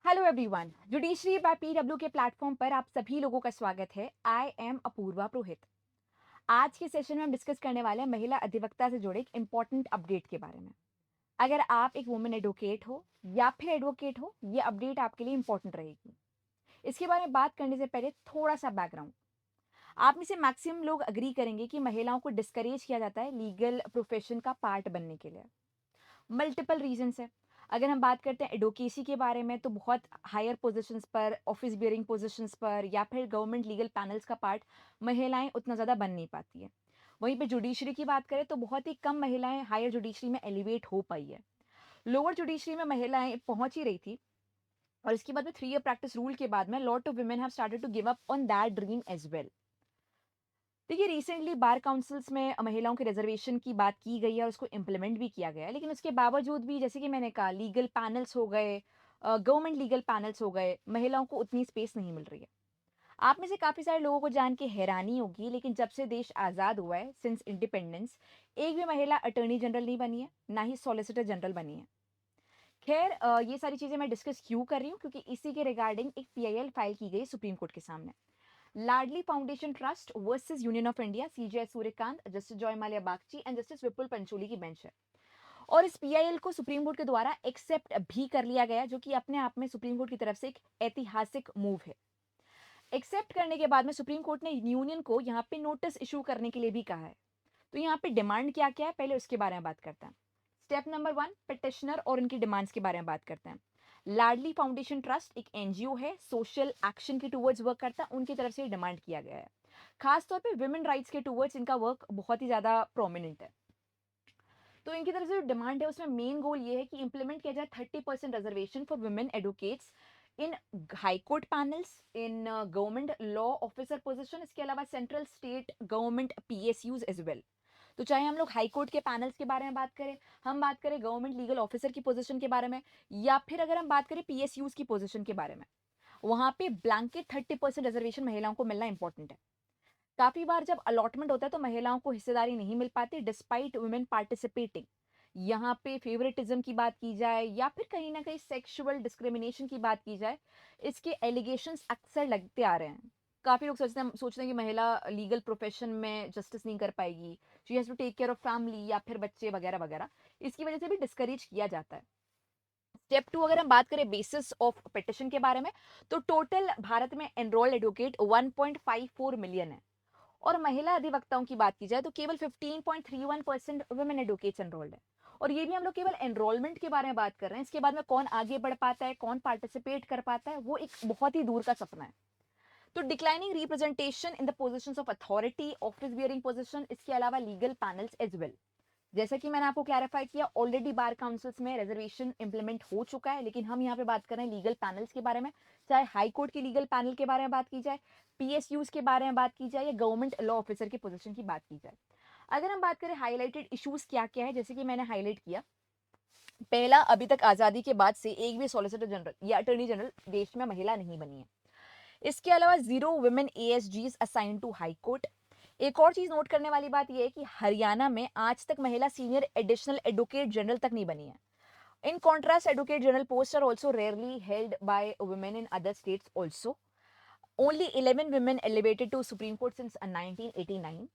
Hello everyone, judiciary by PW के platform पर आप सभी लोगों का स्वागत है। I am Apoorva Purohit. आज के सेशन में हम डिस्कस करने वाले हैं महिला अधिवक्ता से जुड़े एक इम्पॉर्टेंट अपडेट के बारे में। अगर आप एक वुमेन एडवोकेट हो या फिर एडवोकेट हो, ये अपडेट आपके लिए इम्पॉर्टेंट रहेगी। इसके बारे में बात करने से पहले थोड़ा सा बैकग्राउंड। आप में से मैक्सिमम लोग अग्री करेंगे कि महिलाओं को डिस्करेज किया जाता है लीगल प्रोफेशन का पार्ट बनने के लिए। मल्टीपल रीजंस है। अगर हम बात करते हैं एडवोकेसी के बारे में, तो बहुत हायर पोजीशंस पर, ऑफिस बियरिंग पोजीशंस पर या फिर गवर्नमेंट लीगल पैनल्स का पार्ट महिलाएं उतना ज़्यादा बन नहीं पाती है। वहीं पे जुडिशरी की बात करें तो बहुत ही कम महिलाएं हायर जुडिशरी में एलिवेट हो पाई है। लोअर जुडिशरी में महिलाएं पहुंच ही रही थी, और इसके बाद में 3 ईयर प्रैक्टिस रूल के बाद में lot of women have started to give up on that dream as well. देखिए, रिसेंटली बार काउंसिल्स में महिलाओं के रिजर्वेशन की बात की गई है और उसको इम्प्लीमेंट भी किया गया है, लेकिन उसके बावजूद भी जैसे कि मैंने कहा, लीगल पैनल्स हो गए, गवर्नमेंट लीगल पैनल्स हो गए, महिलाओं को उतनी स्पेस नहीं मिल रही है। आप में से काफ़ी सारे लोगों को जान के हैरानी होगी, लेकिन जब से देश आज़ाद हुआ है, सिंस इंडिपेंडेंस, एक भी महिला अटर्नी जनरल नहीं बनी है, ना ही सॉलिसिटर जनरल बनी है। खैर, ये सारी चीज़ें मैं डिस्कस क्यों कर रही हूँ, क्योंकि इसी के रिगार्डिंग एक पीआईएल फाइल की गई सुप्रीम कोर्ट के सामने। Ladli foundation trust versus union of India, CJ Suryakant, justice Joymalya Bagchi and justice Vipul Pancholi की बेंच है। और इस पीआईएल को सुप्रीम कोर्ट के द्वारा एक्सेप्ट भी कर लिया गया, जो कि अपने आप में सुप्रीम कोर्ट की तरफ से एक ऐतिहासिक मूव है। एक्सेप्ट करने के बाद में सुप्रीम कोर्ट ने यूनियन को यहाँ पे नोटिस इशू करने के लिए भी कहा है। तो यहाँ पे डिमांड क्या क्या है, पहले उसके बारे में बात करते हैं। स्टेप नंबर 1, पिटिशनर और उनकी डिमांड्स के बारे में बात करते हैं। लाडली फाउंडेशन ट्रस्ट एक एनजीओ है, सोशल एक्शन के टूवर्ड्स वर्क करता है, उनकी तरफ से डिमांड किया गया है। खासतौर पे विमेन राइट्स के टूवर्ड्स इनका वर्क बहुत ही ज्यादा प्रोमिनेंट है। तो इनकी तरफ से जो डिमांड है, उसमें मेन गोल ये है कि इंप्लीमेंट किया जाए 30% reservation for women advocates in high court panels, in government law officer position, इसके अलावा central state government PSUs as well. तो चाहे हम लोग हाई कोर्ट के पैनल्स के बारे में बात करें, हम बात करें गवर्नमेंट लीगल ऑफिसर की पोजीशन के बारे में, या फिर अगर हम बात करें पीएसयूज की पोजीशन के बारे में, वहां पे ब्लैंकेट 30% रिजर्वेशन महिलाओं को मिलना इंपॉर्टेंट है। काफी बार जब अलॉटमेंट होता है तो महिलाओं को हिस्सेदारी नहीं मिल पाती, डिस्पाइट वुमेन पार्टिसिपेटिंग। यहाँ पे फेवरेटिज्म की बात की जाए या फिर कहीं ना कहीं सेक्सुअल डिस्क्रिमिनेशन की बात की जाए, इसके एलिगेशंस अक्सर लगते आ रहे हैं। काफी लोग सोचते हैं कि महिला लीगल प्रोफेशन में जस्टिस नहीं कर पाएगी, she has to take care of family या फिर बच्चे वगैरह वगैरह। इसकी वजह से भी डिस्करेज किया जाता है। स्टेप 2, अगर हम बात करें बेसिस ऑफ पिटिशन के बारे में, तो टोटल भारत में एनरोल्ड एडवोकेट 1.54 मिलियन है। और महिला अधिवक्ताओं की बात की जाए तो केवल 15.31% वुमेन एडवोकेट्स एनरोल्ड है। और ये भी हम लोग केवल एनरोलमेंट के बारे में बात कर रहे हैं। इसके बाद में कौन आगे बढ़ पाता है, कौन पार्टिसिपेट कर पाता है, वो एक बहुत ही दूर का सपना है। तो declining representation in the positions of authority, office bearing position, इसके अलावा लीगल पैनल्स एज वेल। जैसा कि मैंने आपको क्लैरिफाई किया, ऑलरेडी बार काउंसिल्स में रिजर्वेशन इंप्लीमेंट हो चुका है, लेकिन हम यहाँ पे बात कर रहे हैं लीगल पैनल्स के बारे में। चाहे हाई कोर्ट के लीगल पैनल के बारे में बात की जाए, पीएसयूज के बारे में बात की जाए, या गवर्नमेंट लॉ ऑफिसर की पोजीशन की बात की जाए। अगर हम बात करें हाईलाइटेड इश्यूज क्या क्या है, जैसे कि मैंने हाईलाइट किया, पहला, अभी तक आजादी के बाद से एक भी सॉलिसिटर जनरल या अटॉर्नी जनरल देश में महिला नहीं बनी है। इसके अलावा 0 वुमेन एएसजीज असाइन टू हाई कोर्ट। एक और चीज नोट करने वाली बात यह है कि हरियाणा में आज तक महिला सीनियर एडिशनल एडवोकेट जनरल तक नहीं बनी है। In contrast, advocate general post are also rarely held by women in other states also. Only 11 women elevated to Supreme Court since 1989.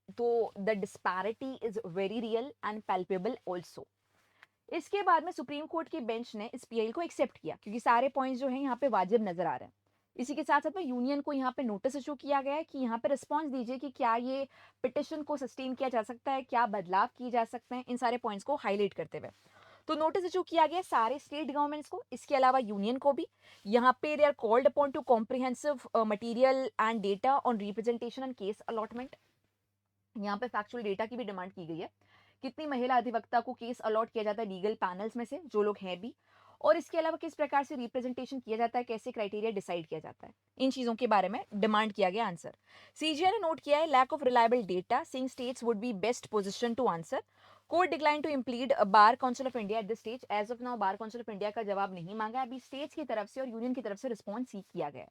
तो the disparity is very real and palpable also. इसके बाद में supreme court की bench ने इस PL को accept किया, क्योंकि सारे पॉइंट्स जो हैं यहाँ पे वाजिब नजर आ रहे हैं। इसी के साथ साथ में यूनियन को यहाँ पे नोटिस इशू किया गया है कि यहाँ पे रिस्पॉन्स दीजिए कि क्या ये पिटिशन को सस्टेन किया जा सकता है, क्या बदलाव किए जा सकते हैं, इन सारे पॉइंट्स को हाईलाइट करते हुए। तो नोटिस इशू किया गया सारे स्टेट गवर्नमेंट्स को, इसके अलावा यूनियन को भी। यहाँ पे they are called upon to comprehensive material and data on representation and case allotment. यहाँ पे फैक्चुअल डेटा की भी डिमांड की गई है, कितनी महिला अधिवक्ता को केस अलॉट किया जाता है लीगल पैनल्स में से, जो लोग हैं भी, और इसके अलावा किस प्रकार से रिप्रेजेंटेशन किया जाता है, कैसे क्राइटेरिया डिसाइड किया जाता है, इन चीजों के बारे में डिमांड किया गया आंसर। सीजीआई ने नोट किया है lack of reliable data, saying states would be best position to answer. Court decline to implead Bar Council of India at this stage. As of now Bar Council of India का जवाब नहीं मांगा, अभी states की तरफ से और union की तरफ से रिस्पॉन्स सीख किया गया है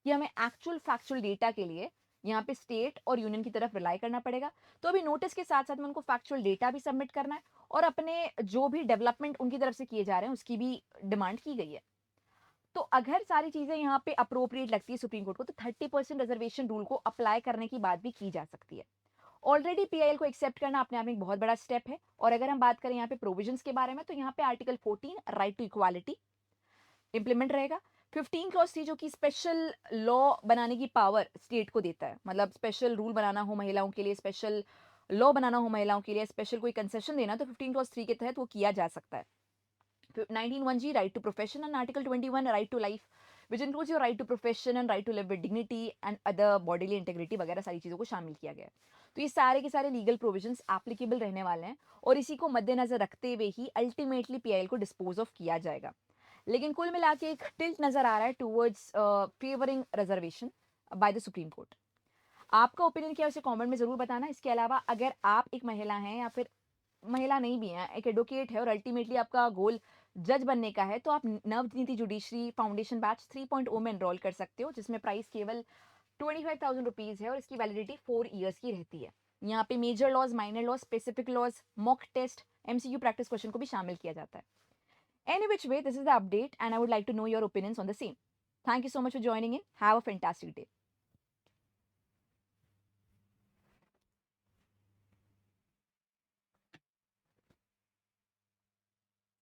कि हमें एक्चुअल फैक्चुअल डेटा के लिए यहाँ पे स्टेट और यूनियन की तरफ रिलाई करना पड़ेगा। तो अभी नोटिस के साथ साथ में उनको फैक्चुअल डेटा भी सबमिट करना है, और अपने जो भी डेवलपमेंट उनकी तरफ से किए जा रहे हैं उसकी भी डिमांड की गई है। तो अगर सारी चीज़ें यहाँ पे अप्रोप्रिएट लगती है सुप्रीम कोर्ट को, तो 30% रिजर्वेशन रूल को अप्लाई करने की बात भी की जा सकती है। ऑलरेडी पीआईएल को एक्सेप्ट करना अपने आप में एक बहुत बड़ा स्टेप है। और अगर हम बात करें यहाँ पे प्रोविजंस के बारे में, तो यहाँ पे article 14 right to equality implement रहेगा। 15 क्लॉज थी जो कि स्पेशल लॉ बनाने की पावर स्टेट को देता है, मतलब स्पेशल रूल बनाना हो महिलाओं के लिए, स्पेशल लॉ बनाना हो महिलाओं के लिए, स्पेशल कोई कंसेशन देना, तो 15 क्लॉज 3 के तहत वो किया जा सकता है। 19(1)(g right to profession and Article 21 right to life, which includes your right to profession and right to live with dignity and other bodily integrity वगैरह सारी चीज़ों को शामिल किया गया है। तो ये सारे के सारे लीगल प्रोविजंस एप्लीकेबल रहने वाले हैं और इसी को मद्देनजर रखते हुए ही अल्टीमेटली पीआईएल को डिस्पोज ऑफ किया जाएगा। लेकिन कुल मिला के एक टिल्ट नजर आ रहा है towards favouring reservation by the supreme court. आपका ओपिनियन क्या है उसे कमेंट में ज़रूर बताना। इसके अलावा अगर आप एक महिला हैं या फिर महिला नहीं भी हैं, एक एडवोकेट है और अल्टीमेटली आपका गोल जज बनने का है, तो आप नवनीति जुडिशरी फाउंडेशन बैच 3.0 में एनरोल कर सकते हो, जिसमें प्राइस केवल 25,000 रुपीज़ है और इसकी वैलिडिटी 4 ईयर्स की रहती है। यहाँ पे major laws, minor laws, specific laws, mock test, MCQ practice question को भी शामिल किया जाता है। Any which way, this is the update and I would like to know your opinions on the same. Thank you so much for joining in. Have a fantastic day.